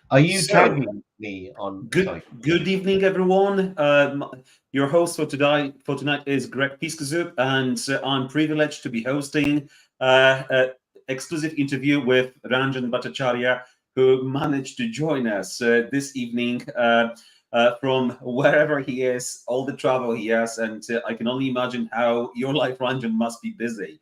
Are you So, tagging me on? good Sorry. good evening, everyone. Your host for tonight is Greg Piskazub, and I'm privileged to be hosting an exclusive interview with Ranjan Bhattacharya, who managed to join us this evening from wherever he is, all the travel he has, and I can only imagine how your life, Ranjan, must be busy.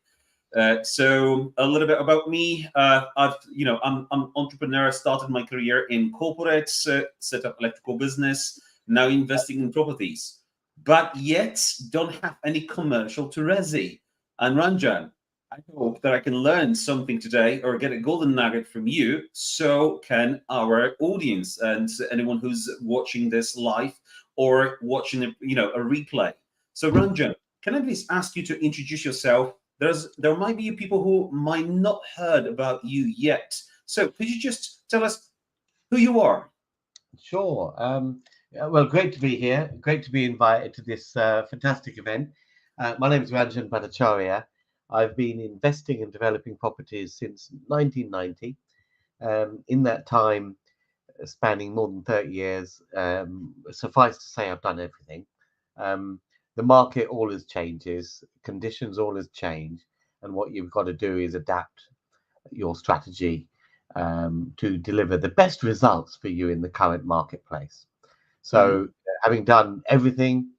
So a little bit about me. I'm entrepreneur. Started my career in corporates, set up electrical business. Now investing in properties, but yet don't have any commercial to resi. And Ranjan, I hope that I can learn something today or get a golden nugget from you. So can our audience and anyone who's watching this live or watching a replay. So Ranjan, can I please ask you to introduce yourself? There might be people who might not heard about you yet. So could you just tell us who you are? Sure. Yeah, well, great to be here. Great to be invited to this fantastic event. My name is Ranjan Bhattacharya. I've been investing and developing properties since 1990. In that time, spanning more than 30 years, suffice to say, I've done everything. Um, the market always changes, conditions always change, and what you've got to do is adapt your strategy to deliver the best results for you in the current marketplace. Mhm. So, having done everything,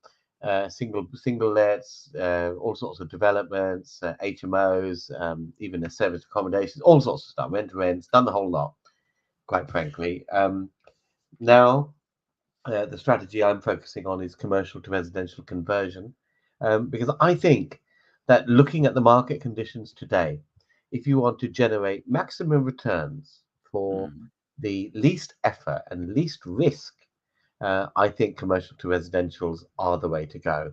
single lets, all sorts of developments, HMOs, even the service accommodations, all sorts of stuff, rent to rents, done the whole lot. Quite frankly, now the strategy I'm focusing on is commercial to residential conversion, because I think that looking at the market conditions today, if you want to generate maximum returns for Mhm. the least effort and least risk, I think commercial to residentials are the way to go.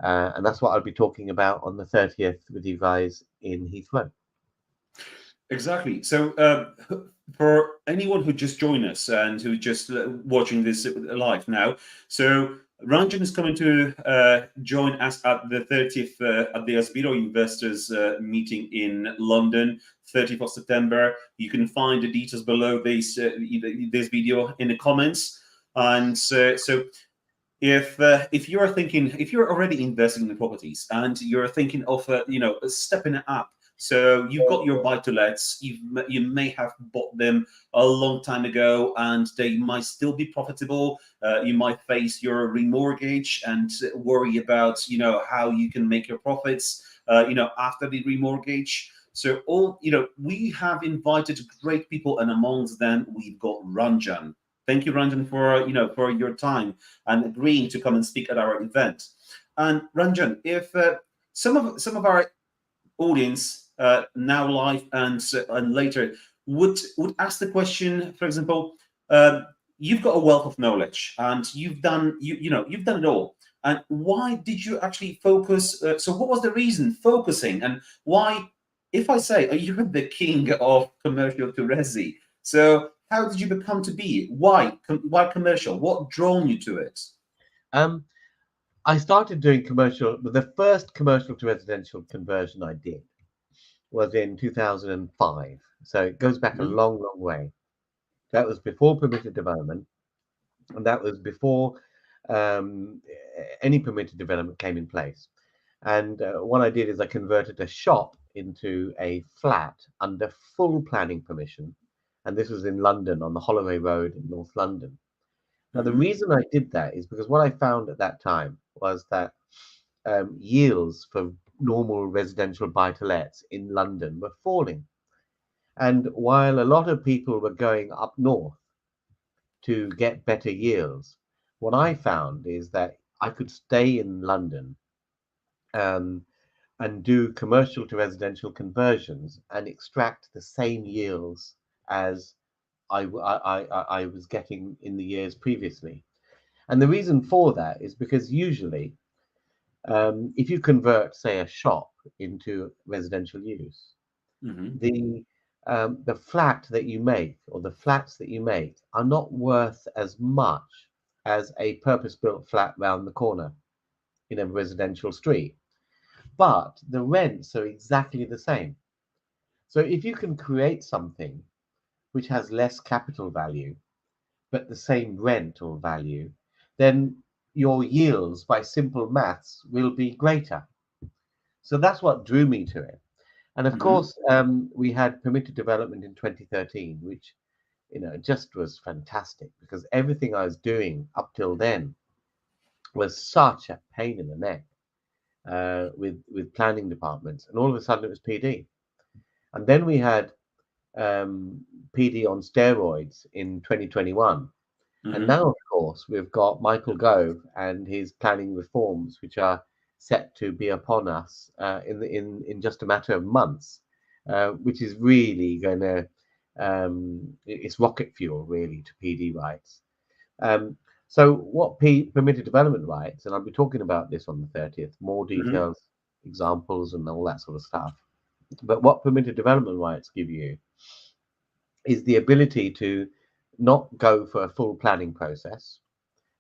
And that's what I'll be talking about on the 30th with you guys in Heathrow. Exactly. So, for anyone who just joined us and who just watching this live now, so Ranjan is coming to join us at the 30th at the Asbiro Investors meeting in London, 30th of September. You can find the details below this video in the comments. And so if you're thinking, if you're already investing in properties and you're thinking of stepping it up, so you've got your buy to lets, you may have bought them a long time ago and they might still be profitable. You might face your remortgage and worry about how you can make your profits after the remortgage. So we have invited great people, and amongst them we've got Ranjan. Thank you, Ranjan, for your time and agreeing to come and speak at our event. And Ranjan, if some of our audience now live and later would ask the question, for example, you've got a wealth of knowledge and you've done it all. And why did you actually focus? So, what was the reason focusing, and why? If I say, are you the king of commercial to resi? So, how did you become to be? Why? Why commercial? What drawn you to it? Um, I started doing commercial, but the first commercial to residential conversion I did was in 2005. So it goes back a Mhm. long, long way. That was before permitted development, and that was before um, any permitted development came in place. And what I did is I converted a shop into a flat under full planning permission. And this was in London on the Holloway Road in North London. Now, the Mhm. reason I did that is because what I found at that time was that yields for normal residential buy-to-lets in London were falling. And while a lot of people were going up north to get better yields, what I found is that I could stay in London um, and do commercial to residential conversions and extract the same yields as I was getting in the years previously. And the reason for that is because usually, if you convert, say, a shop into residential use, Mhm. the the flat that you make or the flats that you make are not worth as much as a purpose-built flat round the corner in a residential street, but the rents are exactly the same. So if you can create something which has less capital value but the same rent or value, then your yields by simple maths will be greater. So that's what drew me to it. And of Hmm. course, we had permitted development in 2013, which just was fantastic because everything I was doing up till then was such a pain in the neck with planning departments, and all of a sudden it was PD, and then we had PD on steroids in 2021. And Hmm. now, of course, we've got Michael Gove and his planning reforms, which are set to be upon us in just a matter of months, which is really going to it's rocket fuel really to PD rights. Um, so, what permitted development rights, and I'll be talking about this on the 30th, more Hmm. details, examples, and all that sort of stuff. But what permitted development rights give you is the ability to not go for a full planning process.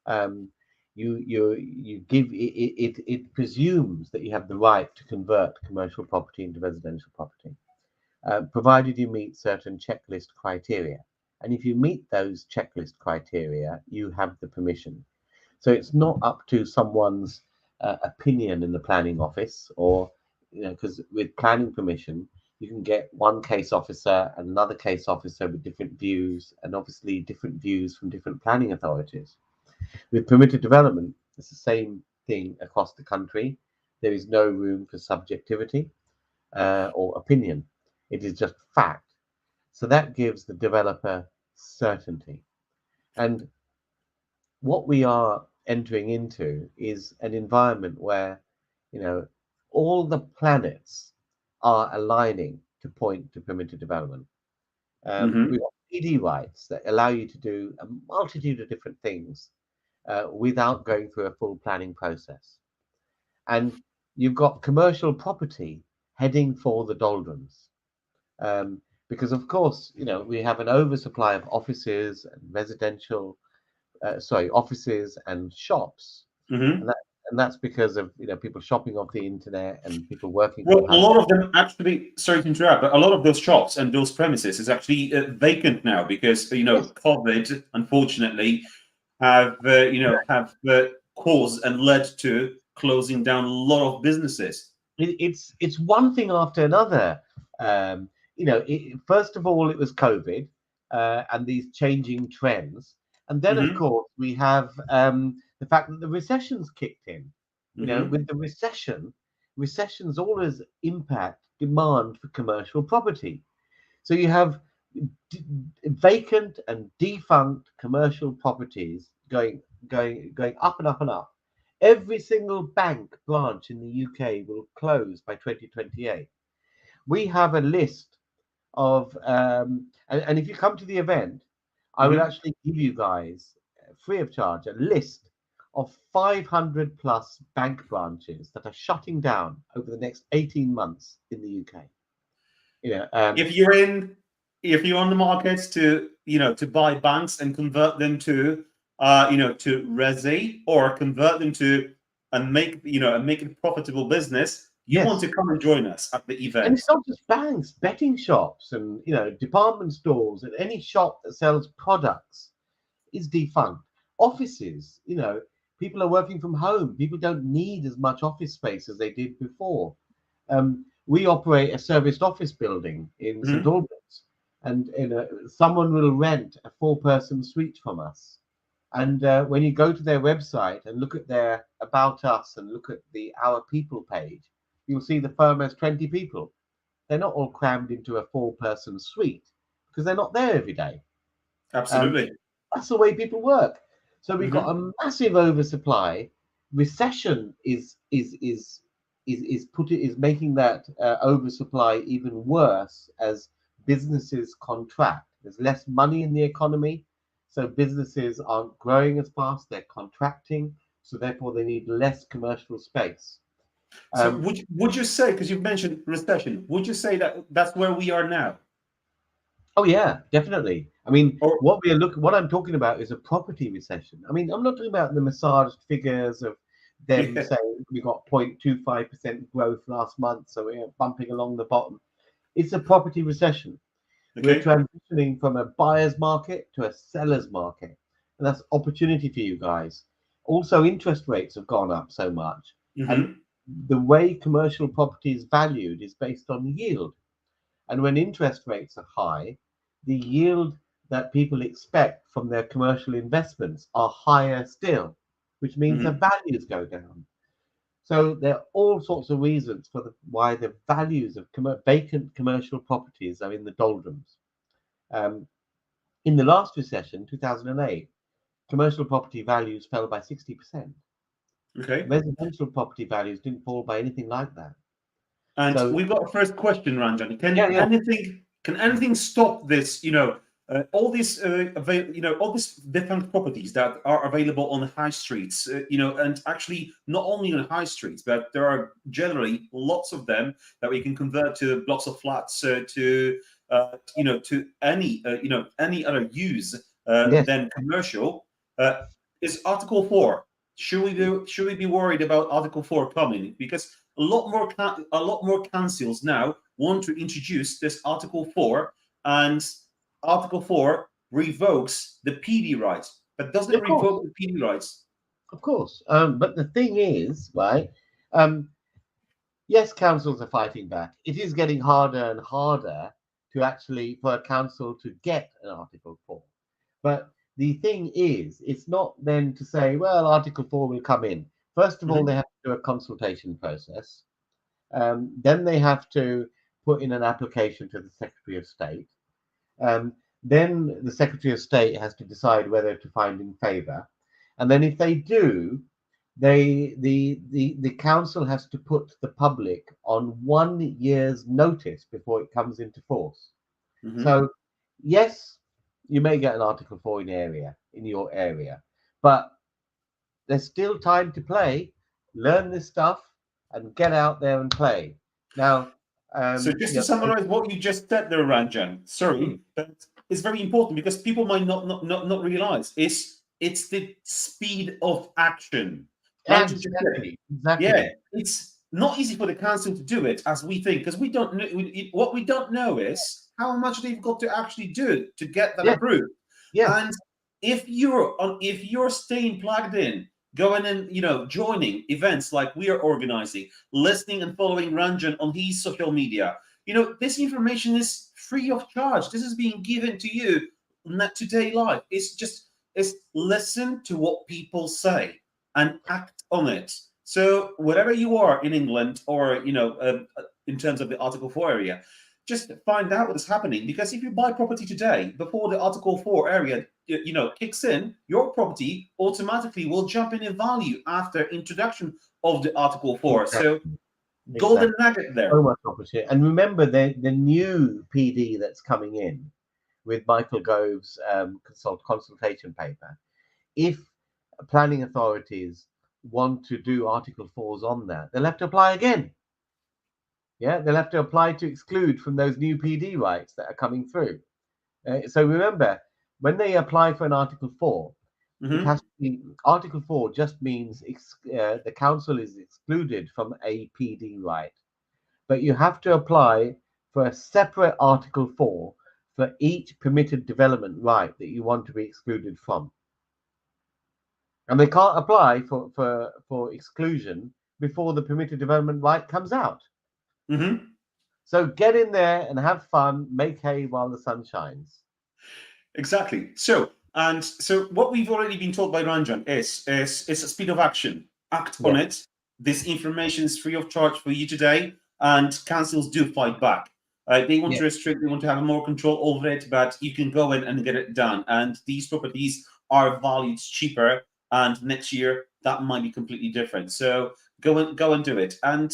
Um, you give it presumes that you have the right to convert commercial property into residential property, provided you meet certain checklist criteria. And if you meet those checklist criteria, you have the permission. So it's not up to someone's opinion in the planning office, or because with planning permission, you can get one case officer and another case officer with different views, and obviously different views from different planning authorities. With permitted development, it's the same thing across the country. There is no room for subjectivity or opinion. It is just fact. So that gives the developer certainty. And what we are entering into is an environment where, you know, all the planets are aligning to point to permitted development. We've Hmm. got PD rights that allow you to do a multitude of different things without going through a full planning process. And you've got commercial property heading for the doldrums. Because of course, we have an oversupply of offices and offices and shops, and Hmm. that and that's because of people shopping off the internet and people working from Well, a home. lot of them actually, sorry to interrupt, but a lot of those shops and those premises is actually vacant now because Yes, COVID, unfortunately, have caused and led to closing down a lot of businesses. it's one thing after another. First of all, it was COVID and these changing trends, and then of Hmm. course we have the fact that the recession's kicked in. Hmm. With the recessions always impact demand for commercial property. So you have d- vacant and defunct commercial properties going up and up and up. Every single bank branch in the UK will close by 2028. We have a list of, and if you come to the event, I will Hmm. actually give you guys free of charge a list of 500 plus bank branches that are shutting down over the next 18 months in the UK. You know, um, If you're in, if you're on the market to to buy banks and convert them to to resi, or convert them to and make it profitable business, you want yes, to come and join us at the and event. it's not just banks, betting shops, and department stores, and any shop that sells products is defunct. Offices, people are working from home. People don't need as much office space as they did before. We operate a serviced office building in St Hmm. Albans, and someone will rent a four-person suite from us. And when you go to their website and look at their About Us and look at the Our People page, you'll see the firm has 20 people. They're not all crammed into a four-person suite because they're not there every day. Um, Absolutely. that's the way people work. So we've got Hmm. a massive oversupply. Recession is making that oversupply even worse as businesses contract. There's less money in the economy, so businesses aren't growing as fast. They're contracting, so therefore they need less commercial space. So Um, would you say, because you've mentioned recession, would you say that that's where we are now? Oh yeah, definitely. I mean, Or what I'm talking about is a property recession. I mean, I'm not talking about the massaged figures of them yeah, saying we got 0.25% growth last month, so we're bumping along the bottom. It's a property recession. We're okay. transitioning from a buyer's market to a seller's market. and that's opportunity for you guys. Also, interest rates have gone up so much, and Hmm. the way commercial property is valued is based on yield. And when interest rates are high, the yield that people expect from their commercial investments are higher still, which means their Hmm. values go down. So there are all sorts of reasons for why the values of vacant commercial properties are in the doldrums. Um, in the last recession, 2008, commercial property values fell by 60%. Okay. Residential property values didn't fall by anything like that. And So, we've got a first question, Ranjan. yeah, yeah, Can anything stop this? All these all these different properties that are available on high streets. And actually not only on high streets, but there are generally lots of them that we can convert to blocks of flats to any other use yes, than commercial. Uh, is Article 4? Should we be worried about Article 4 coming? Because a lot more councils now want to introduce this Article 4, and Article 4 revokes the PD rights, but doesn't of course, revoke the PD rights. of course. But the thing is, right? Um, yes, councils are fighting back. It is getting harder and harder to actually for a council to get an Article 4. But the thing is, it's not then to say, well, Article 4 will come in. First of all, they Mhm. have to do a consultation process. Then they have to put in an application to the Secretary of State. Um, then the Secretary of State has to decide whether to find in favour. And then if they do, the council has to put the public on 1 year's notice before it comes into force. Mhm. So yes, you may get an Article 4 in your area, but there's still time to play, learn this stuff, and get out there and play. Now, So just to yeah, summarize what you just said there, Ranjan, sorry, but it's very important because people might not realize it's the speed of action. Ranjan just said, yeah, exactly. it's not easy for the council to do it as we think because we don't know what we don't know is how much they've got to actually do to get that Yes, approved. yes, And if you're staying plugged in, going and joining events like we are organizing, listening and following Ranjan on his social media, this information is free of charge. This is being given to you not today live. It's listen to what people say and act on it. So wherever you are in England or in terms of the Article 4 area, just find out what is happening. Because if you buy property today before the Article 4 area kicks in, your property automatically will jump in value after introduction of the Article 4. So exactly, golden exactly. nugget So there. much opportunity. And remember the new PD that's coming in with Michael Gove's consultation paper. If planning authorities want to do Article 4s on that, they'll have to apply again. Yeah, they'll have to apply to exclude from those new PD rights that are coming through. So remember, when they apply for an Article 4, it has Hmm. to be Article 4 just means the council is excluded from a PD right, but you have to apply for a separate Article 4 for each permitted development right that you want to be excluded from. And they can't apply for exclusion before the permitted development right comes out. Hmm. So get in there and have fun, make hay while the sun shines. Exactly. So what we've already been told by Ranjan is a speed of action. Act on Yes, it. This information is free of charge for you today, and councils do fight back. They want to yes, restrict, they want to have more control over it, but you can go in and get it done. And these properties are valued cheaper, and next year that might be completely different. So go and do it. And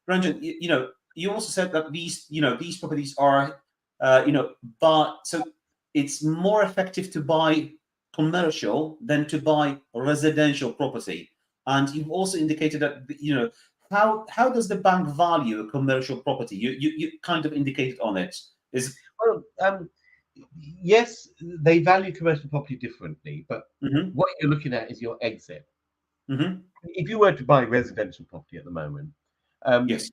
Ranjan, you also said that these properties are but so it's more effective to buy commercial than to buy residential property. And you've also indicated that how does the bank value a commercial property? You kind of indicated on it. Is well, yes, they value commercial property differently, but hmm what you're looking at is your exit. hmm If you were to buy residential property at the moment, um, yes.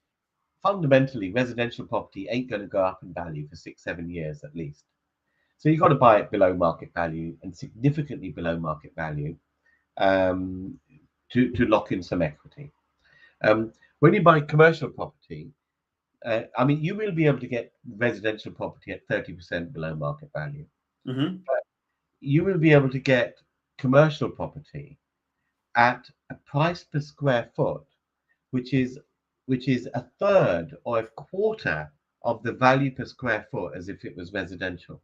fundamentally, residential property ain't going to go up in value for 6, 7 years at least. So you've got to buy it below market value and significantly below market value um, to lock in some equity. When you buy commercial property, I mean, you will be able to get residential property at 30% below market value. Hmm. You will be able to get commercial property at a price per square foot, which is a third or a quarter of the value per square foot as if it was residential.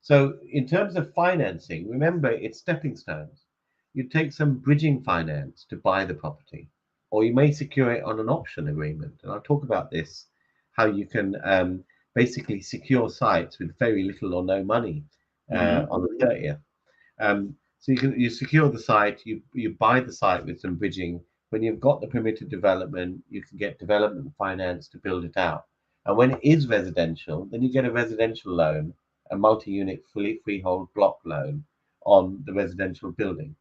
So in terms of financing, remember it's stepping stones. You take some bridging finance to buy the property, or you may secure it on an option agreement. And I'll talk about this, how you can basically secure sites with very little or no money Hmm. on the 30th. So you secure the site, you buy the site with some bridging. When you've got the permitted development, you can get development finance to build it out. And when it is residential, then you get a residential loan, a multi-unit fully freehold block loan on the residential building.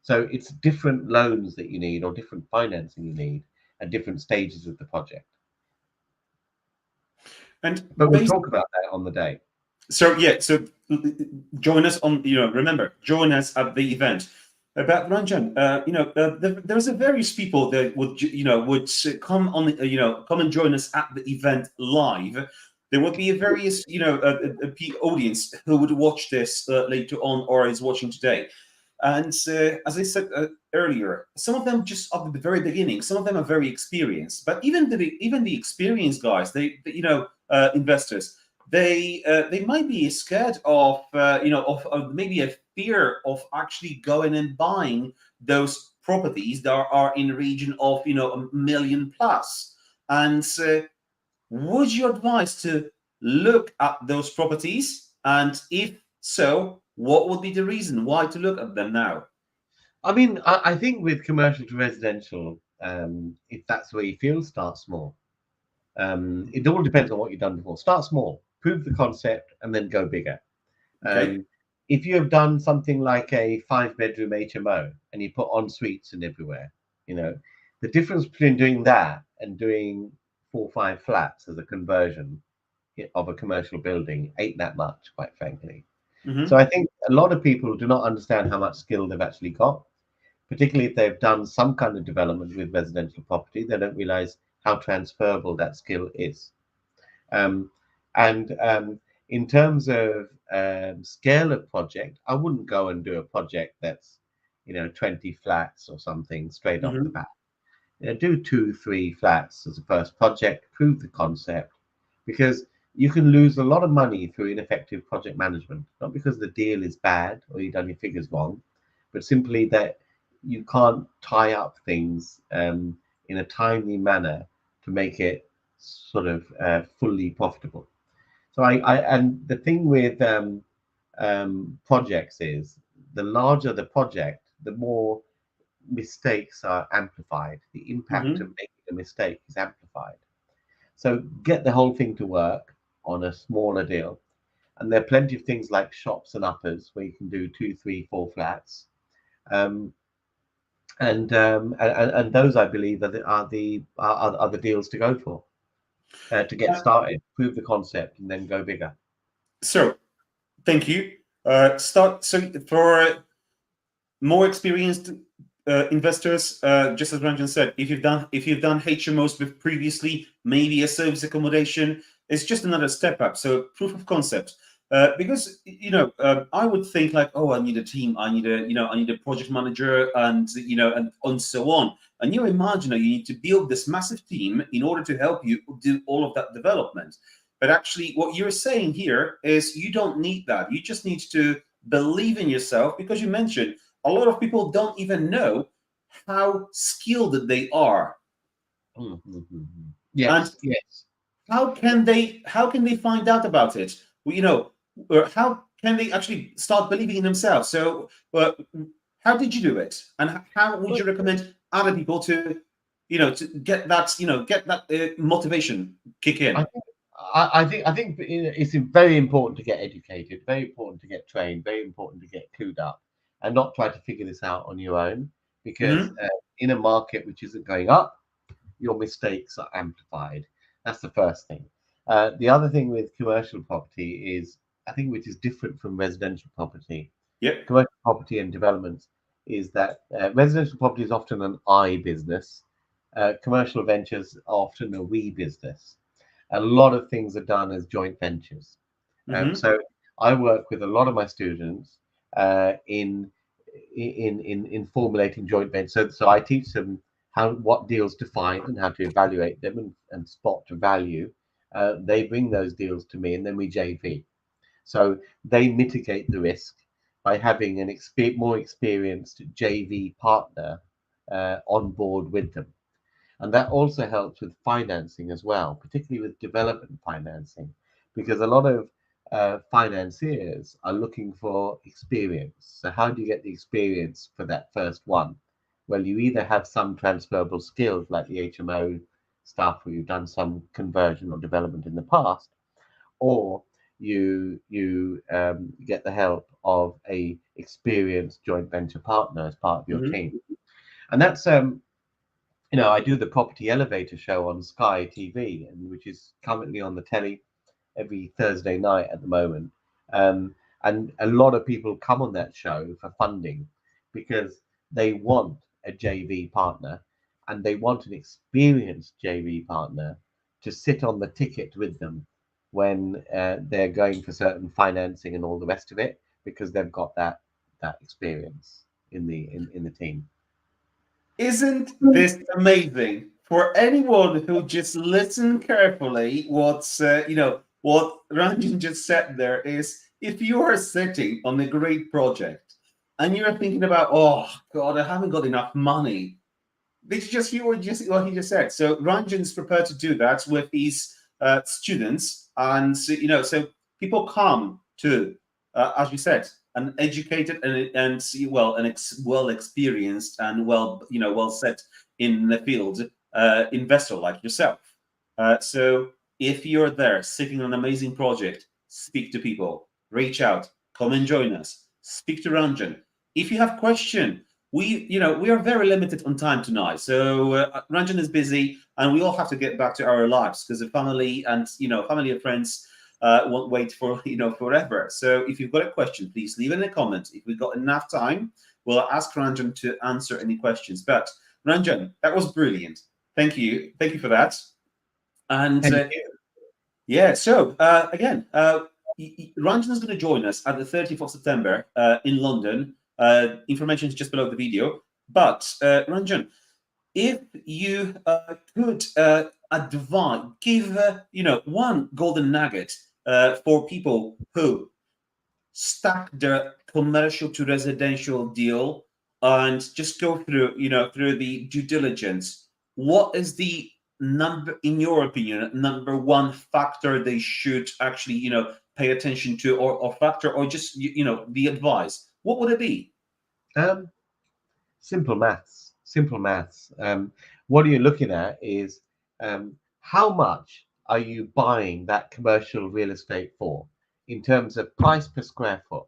So it's different loans that you need or different financing you need at different stages of the project. And But we'll based, talk about that on the day. so yeah, so join us on, remember, join us at the event. About Ranjan, there's a various people that would come on, come and join us at the event live. There would be a various, audience who would watch this later on or is watching today. And as I said earlier, some of them just at the very beginning, some of them are very experienced. But even the experienced guys, investors, they might be scared of of maybe a fear of actually going and buying those properties that are in the region of 1 million plus. And would you advise to look at those properties? And if so, what would be the reason why to look at them now? I mean, I think with commercial to residential, if that's where you feel, start small. It all depends on what you've done before. Start small, prove the concept, and then go bigger. Okay. If you have done something like a 5-bedroom HMO and you put en suites and everywhere, you know, the difference between doing that and doing 4 or 5 flats as a conversion of a commercial building ain't that much, quite frankly. So Hmm. I think a lot of people do not understand how much skill they've actually got, particularly if they've done some kind of development with residential property. They don't realize how transferable that skill is. Um, and in terms of scale of project, I wouldn't go and do a project that's 20 flats or something straight off the Hmm. bat. Do 2, 3 flats as a first project, prove the concept, because you can lose a lot of money through ineffective project management, not because the deal is bad or you've done your figures wrong, but simply that you can't tie up things in a timely manner to make it sort of fully profitable. So and the thing with projects is the larger the project, the more mistakes are amplified. The impact of Hmm. making a mistake is amplified. So get the whole thing to work on a smaller deal. And there are plenty of things like shops and uppers where you can do 2, 3, 4 flats. Um, and those I believe are the deals to go for to get started, prove the concept, and then go bigger. So thank you. Start so for more experienced investors, just as Ranjan said, if you've done HMOs with previously, maybe a service accommodation, it's just another step up. So proof of concept. Because I would think like, oh, I need a team, I need a project manager, and so on. And you imagine that you need to build this massive team in order to help you do all of that development. But actually, what you're saying here is you don't need that. You just need to believe in yourself, because you mentioned a lot of people don't even know how skilled they are, and Yes, yes. how can they find out about it. Well, or how can they actually start believing in themselves? So how did you do it, and how would Well, you recommend other people to get that motivation kick I in? think I think it's very important to get educated, very important to get trained, very important to get clued up, and not try to figure this out on your own. Because Hmm. in a market which isn't going up, your mistakes are amplified. That's the first thing. The other thing with commercial property is I think which is different from residential property, Yep. commercial property and development, is that residential property is often an I business. Commercial ventures are often a we business. A lot of things are done as joint ventures. Mm-hmm. So I work with a lot of my students in formulating joint ventures. So I teach them what deals to find and how to evaluate them and spot to value. They bring those deals to me, and then we JV. So they mitigate the risk by having an more experienced JV partner on board with them. And that also helps with financing as well, particularly with development financing, because a lot of financiers are looking for experience. So, how do you get the experience for that first one? Well, you either have some transferable skills like the HMO stuff where you've done some conversion or development in the past, or you get the help of a experienced joint venture partner as part of your Mm-hmm. team. And that's I do the property elevator show on Sky TV, and which is currently on the telly every Thursday night at the moment. And a lot of people come on that show for funding because they want a JV partner and they want an experienced JV partner to sit on the ticket with them when they're going for certain financing and all the rest of it, because they've got that experience in the team. Isn't this amazing? For anyone who just listened carefully, what Ranjan just said there is, if you are sitting on a great project and you're thinking about, oh God, I haven't got enough money. It's just you were just what he just said. So Ranjan's prepared to do that with his students, and so people come to, as you said, an educated and well experienced and well set in the field investor like yourself. So if you're there sitting on an amazing project, speak to people, reach out, come and join us, speak to Ranjan. If you have question, we are very limited on time tonight, so Ranjan is busy and we all have to get back to our lives because the family and family and friends won't wait for forever. So if you've got a question, please leave it in a comment. If we've got enough time, we'll ask Ranjan to answer any questions. But Ranjan, that was brilliant. Thank you for that. And Thank you. yeah, so again, Ranjan is going to join us at the 30th of September in London. Information is just below the video. But Ranjan, if you could give one golden nugget for people who stack their commercial to residential deal and just go through through the due diligence, what is the number, in your opinion, number one factor they should actually pay attention to, or factor, or just the advice, what would it be? Um, Simple maths. Simple maths. What you're looking at is how much are you buying that commercial real estate for in terms of price per square foot?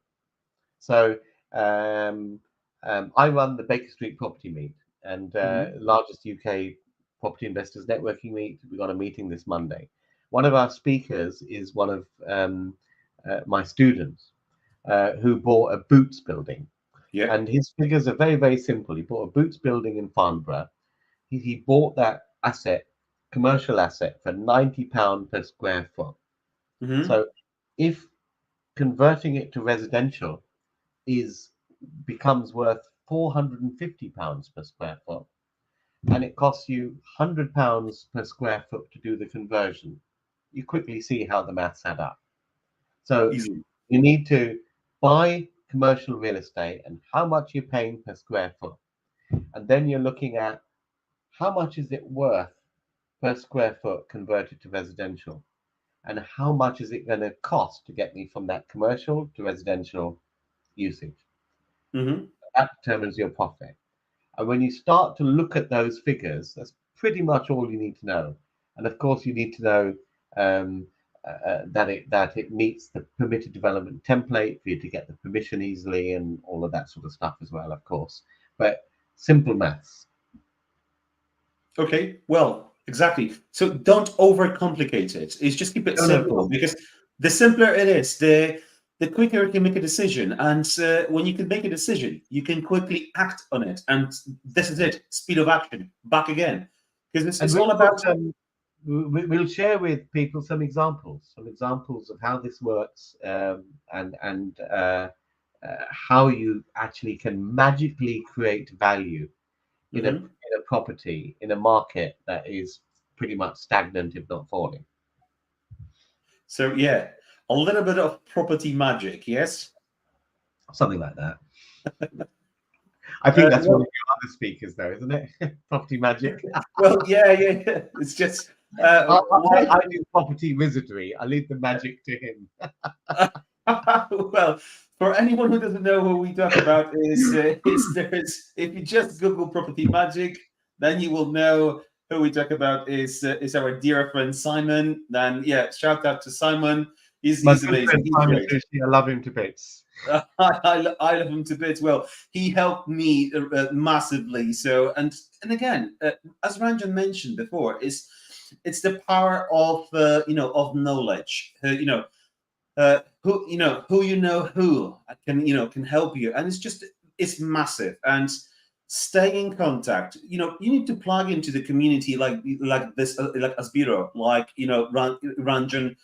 So um, I run the Baker Street Property Meet and Hmm. largest UK property investors networking meet. We got a meeting this Monday. One of our speakers is one of my students who bought a Boots building, Yeah. and his figures are very, very simple. He bought a Boots building in Farnborough. He bought that asset, commercial asset, for £90 per square foot. Hmm. So if converting it to residential is becomes worth £450 per square foot, and it costs you £100 per square foot to do the conversion, you quickly see how the maths add up. So Easy. you need to buy commercial real estate and how much you're paying per square foot. And then you're looking at how much is it worth per square foot converted to residential, and how much is it going to cost to get me from that commercial to residential usage. Hmm. That determines your profit. And when you start to look at those figures, that's pretty much all you need to know. And of course, you need to know um, that it meets the permitted development template for you to get the permission easily and all of that sort of stuff as well, of course. But simple maths. Okay, well, exactly. So don't overcomplicate it. It's just keep it No, no, of simple, course. because the simpler it is, the quicker you can make a decision. And when you can make a decision, you can quickly act on it. And this is it, speed of action, back again. Because And it's all about. we'll share with people some examples of how this works, and how you actually can magically create value Mhm. in a property in a market that is pretty much stagnant, if not falling. So, yeah, a little bit of property magic, yes? Something like that. I think that's one of Well, your other speakers, though, isn't it? Property magic. well, yeah. It's just, I do property wizardry. I leave the magic to him. well, for anyone who doesn't know who we talk about, if you just Google property magic, then you will know who we talk about is our dear friend Simon. Then yeah, shout out to Simon. My He's good amazing. friend He's Simon great. Sushi, I love him to bits. I love him to bits. Well, he helped me massively. So and again, as Ranjan mentioned before, is it's the power of of knowledge. Who can help you, and it's massive. And stay in contact. You need to plug into the community like this, like Asbiro, like Ranjan.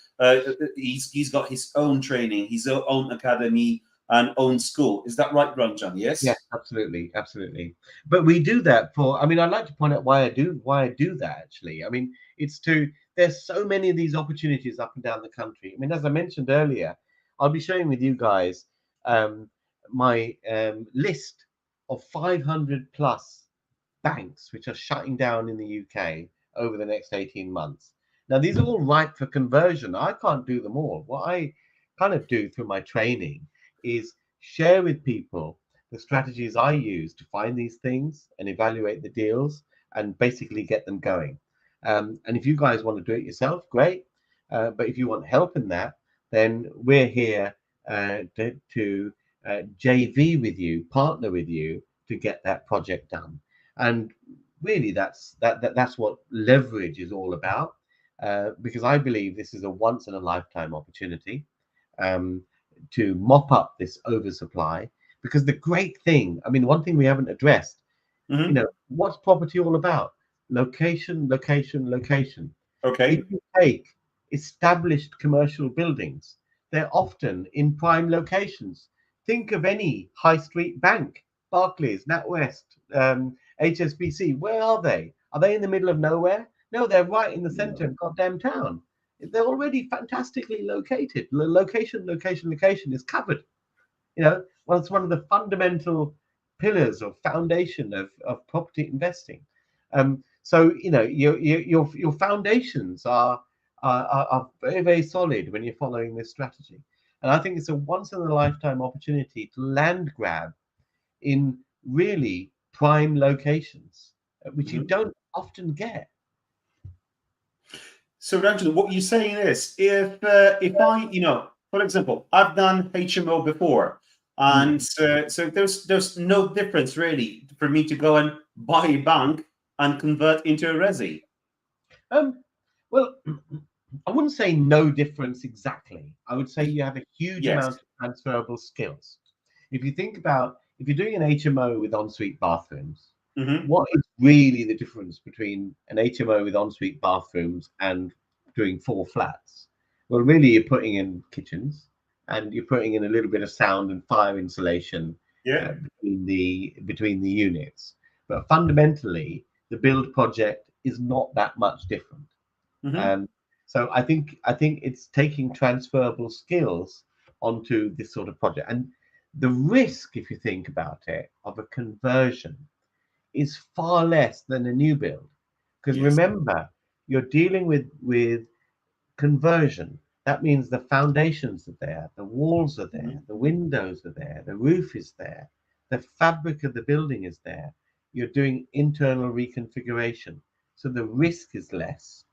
He's got his own training, his own academy and own school. Is that right, Ranjan? Yes, Yes. absolutely, absolutely. But we do that for. I mean, I'd like to point out why I do that. Actually, I mean, it's to. There's so many of these opportunities up and down the country. I mean, as I mentioned earlier, I'll be sharing with you guys um, my list of 500 plus banks which are shutting down in the UK over the next 18 months. Now, these are all ripe for conversion. I can't do them all. What I kind of do through my training is share with people the strategies I use to find these things and evaluate the deals and basically get them going. And if you guys want to do it yourself, great. But if you want help in that, then we're here to JV with you, partner with you to get that project done. And really, that's what leverage is all about. Because I believe this is a once in a lifetime opportunity um, to mop up this oversupply. Because the great thing, I mean, one thing we haven't addressed, Hmm. what's property all about? Location, location, location. If Okay. you take established commercial buildings, they're often in prime locations. Think of any high street bank, Barclays, NatWest, HSBC. Where are they? Are they in the middle of nowhere? No, they're right in the center of goddamn town. They're already fantastically located. Location, location, location is covered. Well, it's one of the fundamental pillars or foundation of property investing. So your foundations are very, very solid when you're following this strategy. And I think it's a once in a lifetime opportunity to land grab in really prime locations, which you Mhm. don't often get. So, Ranjan, what you're saying is, if I, for example, I've done HMO before, and Mm. so there's no difference really for me to go and buy a bank and convert into a resi. Um, well, I wouldn't say no difference exactly. I would say you have a huge Yes. amount of transferable skills. If you think about if you're doing an HMO with ensuite bathrooms, Hmm. what is really the difference between an HMO with ensuite bathrooms and doing four flats? Well, really, you're putting in kitchens and you're putting in a little bit of sound and fire insulation Yeah. between the units. But fundamentally, the build project is not that much different. Hmm. Um, so I think it's taking transferable skills onto this sort of project. And the risk, if you think about it, of a conversion is far less than a new build. Because Yes. remember, you're dealing with conversion. That means the foundations are there, the walls are there, Hmm. the windows are there, the roof is there, the fabric of the building is there. You're doing internal reconfiguration. So the risk is less.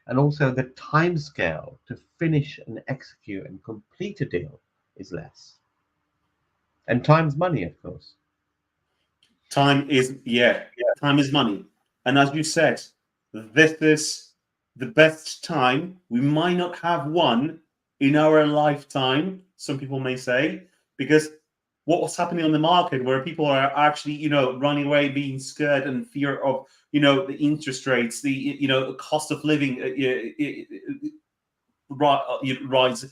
And also the time scale to finish and execute and complete a deal is less. And time's money, of course. Time is money, and as you said, this is the best time. We might not have one in our lifetime, some people may say, because what was happening on the market, where people are actually, running away, being scared and fear of, the interest rates, the, cost of living rise,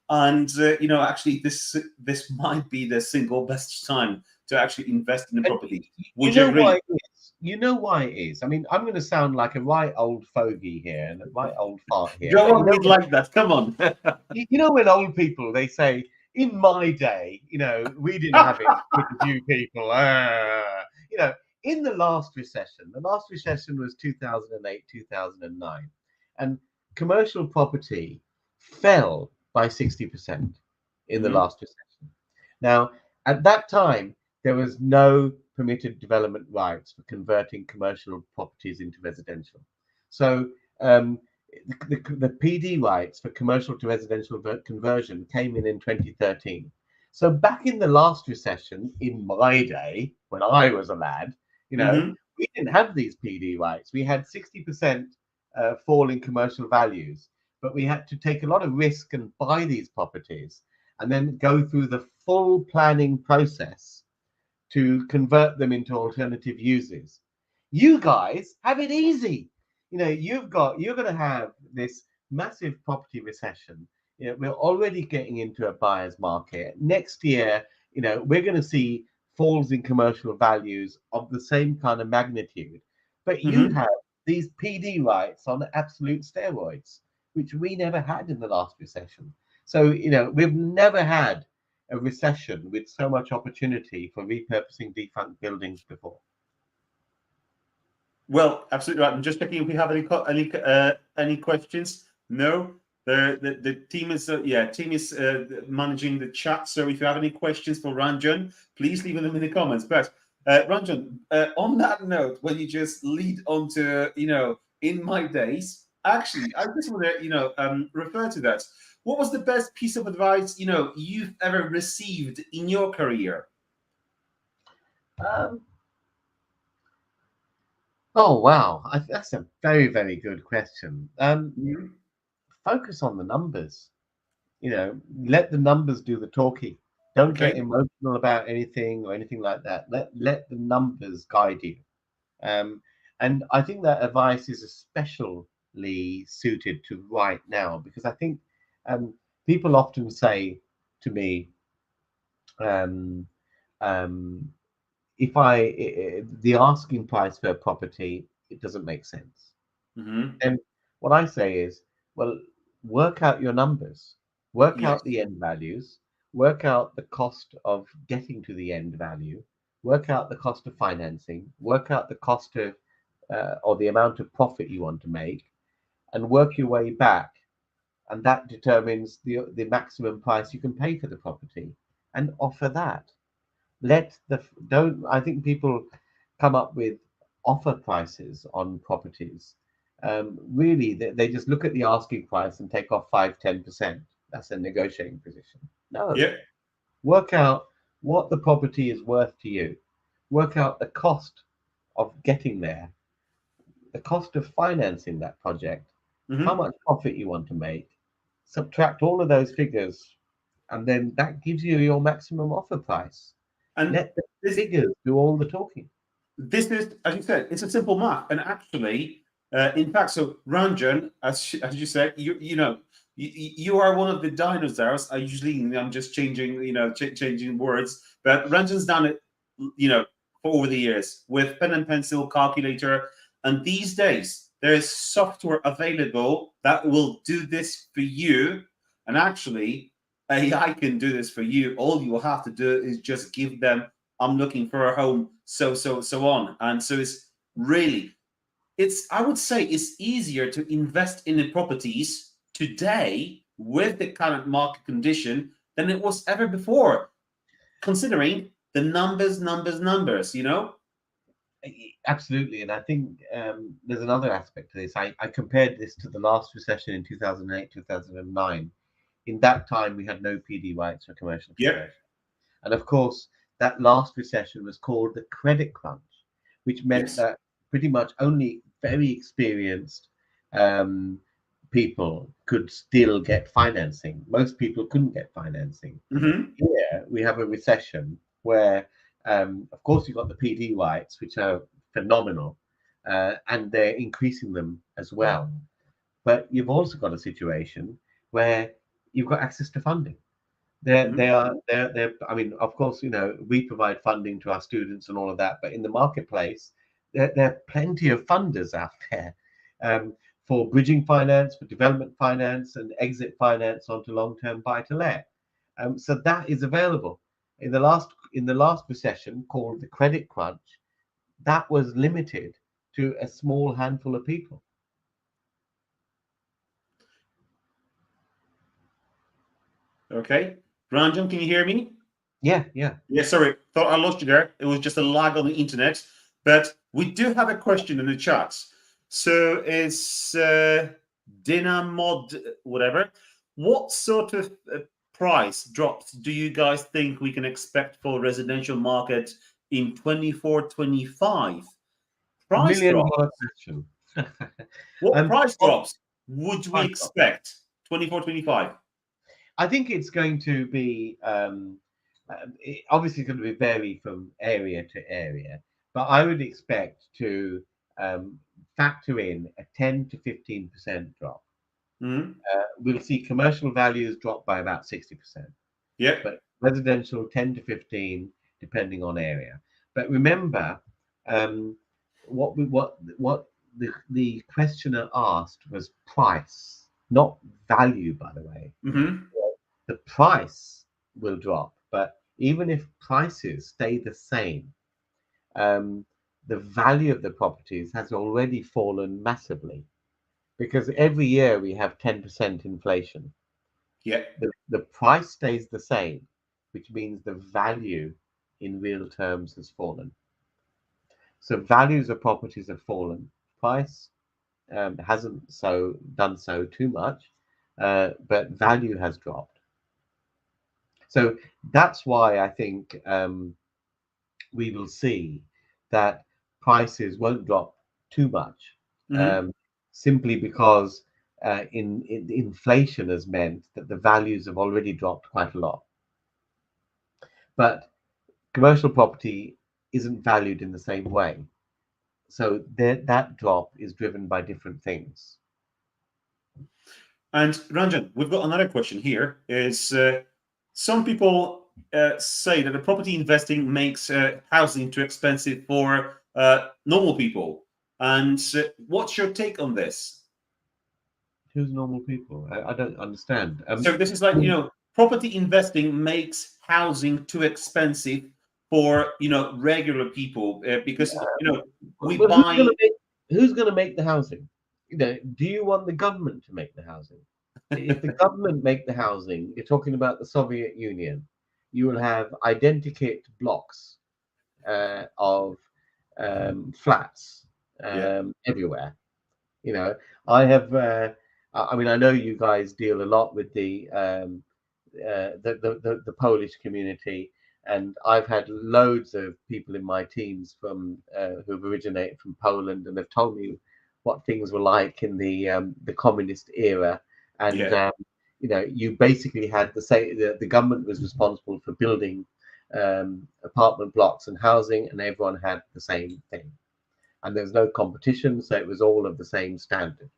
and actually, this might be the single best time to actually invest in a And property. you Would you know why agree? it is? You know why it is? I mean, I'm going to sound like a right old fogey here and a right old fart here, Go but on, we'd like that. Come on. you know when old people they say, "In my day, we didn't have it with you people." You know, in the last recession was 2008, 2009, and commercial property fell by 60% in the Mhm. last recession. Now, at that time, there was no permitted development rights for converting commercial properties into residential. So um, the PD rights for commercial to residential conversion came in 2013. So back in the last recession, in my day, when I was a lad, Mhm. we didn't have these PD rights. We had 60% fall in commercial values, but we had to take a lot of risk and buy these properties and then go through the full planning process to convert them into alternative uses. You guys have it easy. You're going to have this massive property recession. We're already getting into a buyer's market. Next year, we're going to see falls in commercial values of the same kind of magnitude. But you Mhm. have these PD rights on absolute steroids, which we never had in the last recession. So, we've never had a recession with so much opportunity for repurposing defunct buildings before. Well, absolutely right. I'm just checking if we have any questions. No, the team is managing the chat. So if you have any questions for Ranjan, please leave them in the comments. But Ranjan, on that note, when you just lead on to in my days, actually, I just want to refer to that. What was the best piece of advice you've ever received in your career? Um, oh wow, that's a very very good question. Mhm. Focus on the numbers. Let the numbers do the talking. Don't get Okay. emotional about anything or anything like that. Let the numbers guide you. Um, and I think that advice is especially suited to right now because I think um, people often say to me, um, um, if the asking price for a property, it doesn't make sense. Hmm. And what I say is, well, work out your numbers, work Yes. out the end values, work out the cost of getting to the end value, work out the cost of financing, work out the cost of or the amount of profit you want to make, and work your way back. And that determines the maximum price you can pay for the property and offer that. Let the don't I think people come up with offer prices on properties. Really, they just look at the asking price and take off 5-10%. That's a negotiating position. No, Yeah. work out what the property is worth to you. Work out the cost of getting there, the cost of financing that project, how Hmm. much profit you want to make. Subtract all of those figures, and then that gives you your maximum offer price. And Let the this figures do all the talking. this is, as you said, it's a simple math. And actually, in fact, so Ranjan, as you said, you are one of the dinosaurs. I'm just changing, changing words, but Ranjan's done it, for over the years with pen and pencil, calculator, and these days there is software available that will do this for you. And actually, AI can do this for you. All you will have to do is just give them, I'm looking for a home, so on. And so it's really, I would say it's easier to invest in the properties today with the current market condition than it was ever before, considering the numbers. Absolutely. And I think there's another aspect to this. I compared this to the last recession in 2008, 2009. In that time, we had no PD rights for commercial Yep. conversion. And of course, that last recession was called the credit crunch, which meant Yes. that pretty much only very experienced um, people could still get financing. Most people couldn't get financing. Hmm. Here we have a recession where, of course, you've got the PD rights, which are phenomenal, and they're increasing them as well. But you've also got a situation where you've got access to funding. Hmm. They're, I mean, of course, we provide funding to our students and all of that, but in the marketplace, there are plenty of funders out there, um, for bridging finance, for development finance, and exit finance onto long-term buy-to-let. So that is available. In the last recession, called the credit crunch, that was limited to a small handful of people. Okay. Ranjan, can you hear me? Yeah, yeah. Yeah, sorry, thought I lost you there. It was just a lag on the internet. But we do have a question in the chat. So it's Dynamod, whatever. What sort of price drops do you guys think we can expect for residential market in 24-25? Price Million drop. dollar question. What um, price what drops would we price drop? expect 24-25? I think it's going to be, obviously going to be vary from area to area, but I would expect to, um, factor in a 10 to 15% drop. Hmm. We'll see commercial values drop by about 60%, Yep. but residential 10 to 15, depending on area. But remember, um, what the questioner asked was price, not value, by the way. Hmm. The price will drop, but even if prices stay the same, um, the value of the properties has already fallen massively, because every year we have 10% inflation. Yep. The price stays the same, which means the value in real terms has fallen. So values of properties have fallen. Price, hasn't done so too much, but value has dropped. So that's why I think, we will see that prices won't drop too much, Hmm. um, simply because, inflation has meant that the values have already dropped quite a lot. But commercial property isn't valued in the same way. So that drop is driven by different things. And Ranjan, we've got another question here. Is some people say that the property investing makes housing too expensive for normal people. And what's your take on this? Who's normal people? I don't understand. So this is like, property investing makes housing too expensive for, regular people because, we Well, buy. who's going to make the housing? Do you want the government to make the housing? If the government make the housing, you're talking about the Soviet Union. You will have identikit blocks, of, flats, Yeah. everywhere. You know, I have. I mean, I know you guys deal a lot with the Polish community, and I've had loads of people in my teams who've originated from Poland, and they've told me what things were like in the communist era, and, Yeah. you basically had the government was responsible for building, apartment blocks and housing, and everyone had the same thing, and there's no competition, so it was all of the same standard.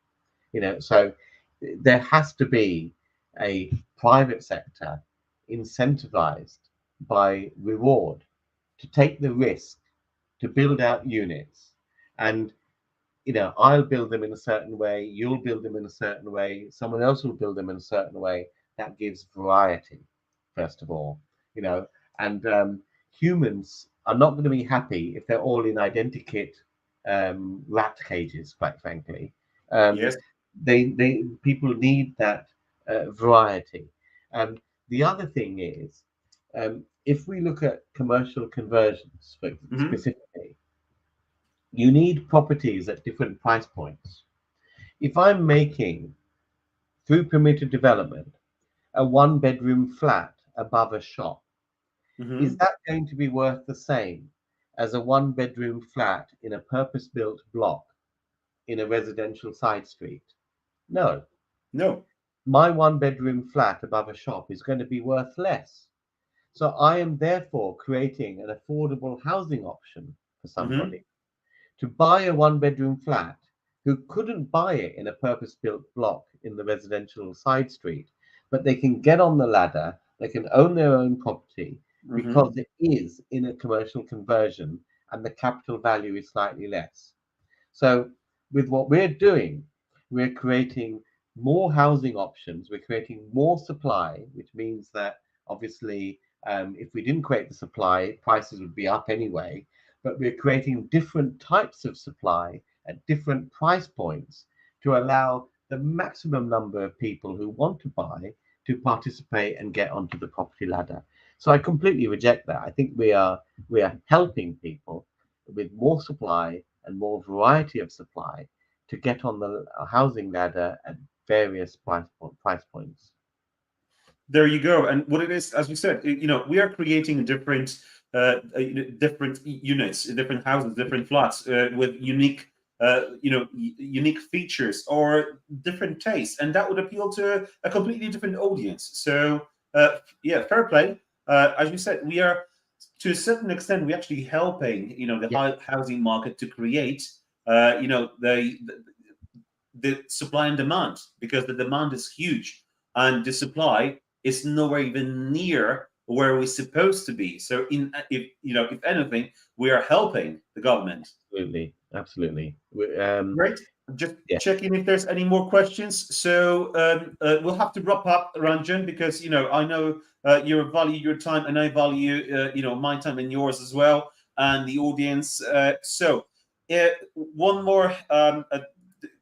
So there has to be a private sector incentivized by reward to take the risk to build out units. And I'll build them in a certain way, you'll build them in a certain way, someone else will build them in a certain way. That gives variety, first of all. you know and humans are not going to be happy if they're all in identikit, rat cages, quite frankly. um, Yes. they People need that, variety. And the other thing is, if we look at commercial conversions Hmm. specifically, you need properties at different price points. If I'm making, through permitted development, a one bedroom flat above a shop, is Hmm. that going to be worth the same as a one bedroom flat in a purpose built block in a residential side street? No. No. My one-bedroom flat above a shop is going to be worth less. So I am therefore creating an affordable housing option for Hmm. somebody to buy a one-bedroom flat who couldn't buy it in a purpose-built block in the residential side street, but they can get on the ladder, they can own their own property Hmm. because it is in a commercial conversion and the capital value is slightly less. So, with what we're doing, we're creating more housing options, we're creating more supply, which means that obviously, if we didn't create the supply, prices would be up anyway. But we're creating different types of supply at different price points to allow the maximum number of people who want to buy to participate and get onto the property ladder. So I completely reject that. I think we are helping people with more supply and more variety of supply to get on the housing ladder at various price points. There you go. And what it is, as you said, we are creating different units, different houses, different flats with unique features or different tastes, and that would appeal to a completely different audience. So, yeah, fair play. As you said, we are to a certain extent we're actually helping the Yeah, housing market to create the supply and demand, because the demand is huge and the supply is nowhere even near where we're supposed to be. So, if anything, we are helping the government. absolutely, absolutely. Great. Just Yeah, checking if there's any more questions. So, we'll have to wrap up, Ranjan, because I know you value your time, and I value my time and yours as well, and the audience. One more.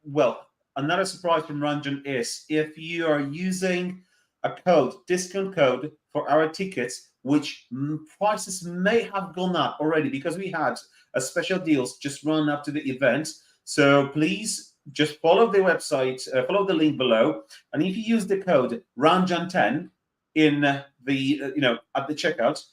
Well, another surprise from Ranjan is if you are using a discount code for our tickets, which prices may have gone up already because we had a special deals just run up to the event. So please just follow the website, follow the link below, and if you use the code Ranjan10 in at the checkout,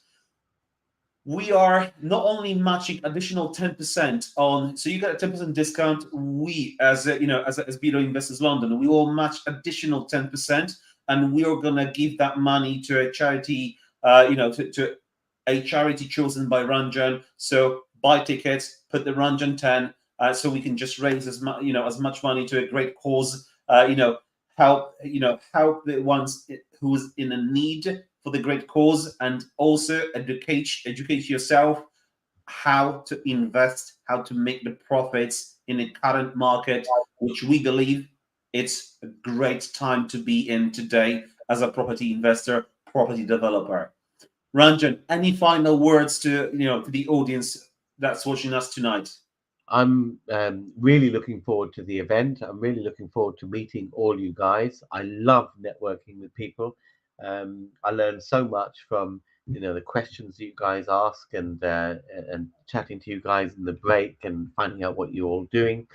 we are not only matching additional 10% on, so you get a 10% discount. We, as Bedo Investors London, we will match additional 10%, and we are gonna give that money to a charity, to a charity chosen by Ranjan. So buy tickets, put the Ranjan 10, so we can just raise as much money to a great cause. Help the ones who's in a need for the great cause, and also educate yourself how to invest, how to make the profits in the current market, which we believe it's a great time to be in today as a property investor, property developer. Ranjan, any final words to the audience that's watching us tonight? I'm really looking forward to the event. I'm really looking forward to meeting all you guys. I love networking with people. I learn so much from the questions you guys ask and chatting to you guys in the break and finding out what you're all doing,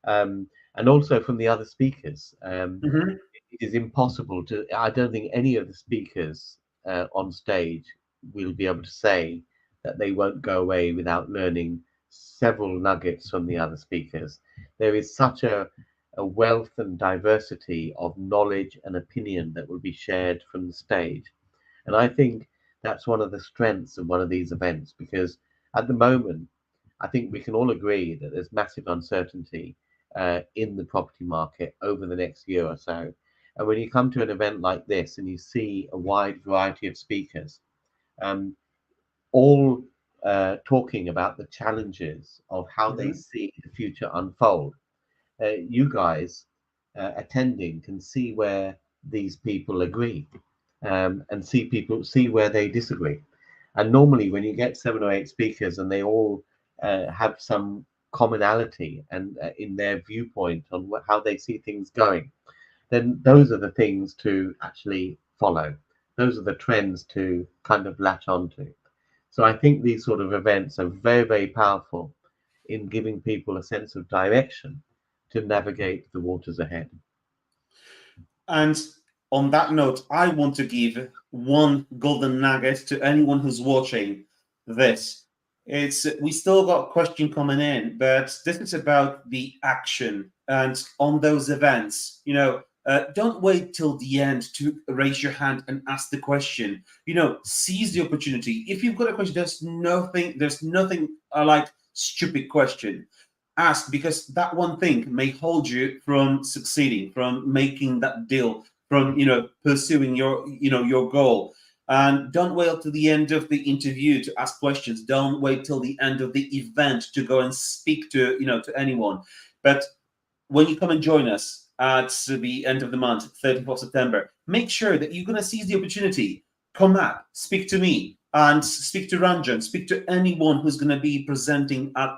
and also from the other speakers. Mhm. It is impossible to. I don't think any of the speakers on stage will be able to say that they won't go away without learning several nuggets from the other speakers. There is such a wealth and diversity of knowledge and opinion that will be shared from the stage. And I think that's one of the strengths of one of these events, because at the moment, I think we can all agree that there's massive uncertainty in the property market over the next year or so. And when you come to an event like this and you see a wide variety of speakers, um, all talking about the challenges of how they Mhm. see the future unfold, you guys attending can see where these people agree, and see where they disagree. And normally, when you get 7 or 8 speakers and they all have some commonality and in their viewpoint on how they see things going, then those are the things to actually follow. Those are the trends to kind of latch onto. So I think these sort of events are very, very powerful in giving people a sense of direction to navigate the waters ahead. And on that note, I want to give one golden nugget to anyone who's watching this. It's we still got question coming in, but this is about the action and on those events. Don't wait till the end to raise your hand and ask the question. Seize the opportunity. If you've got a question, there's nothing like stupid question. Ask, because that one thing may hold you from succeeding, from making that deal, from pursuing your goal. And don't wait till the end of the interview to ask questions. Don't wait till the end of the event to go and speak to anyone. But when you come and join us at the end of the month, 30th of September, make sure that you're going to seize the opportunity. Come up, speak to me, and speak to Ranjan, speak to anyone who's going to be presenting at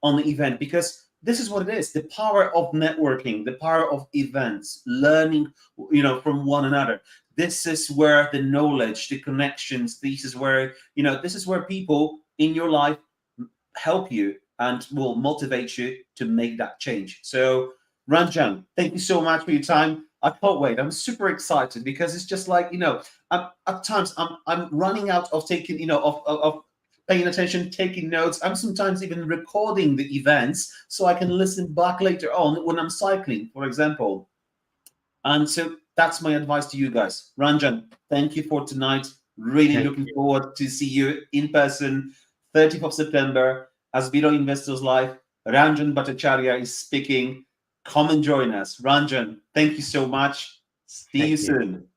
on the event, because this is what it is: the power of networking, the power of events, learning, from one another. This is where the knowledge, the connections, this is where people in your life help you and will motivate you to make that change. So, Ranjan, thank you so much for your time. I can't wait. I'm super excited because it's just like, at times I'm running out of taking, of paying attention, taking notes. I'm sometimes even recording the events so I can listen back later on when I'm cycling, for example. And so that's my advice to you guys. Ranjan, thank you for tonight. Really Thank looking you. forward to see you in person, 30th of September, as Vito Investors Live. Ranjan Bhattacharya is speaking. Come and join us. Ranjan, thank you so much. See you Thank you. soon.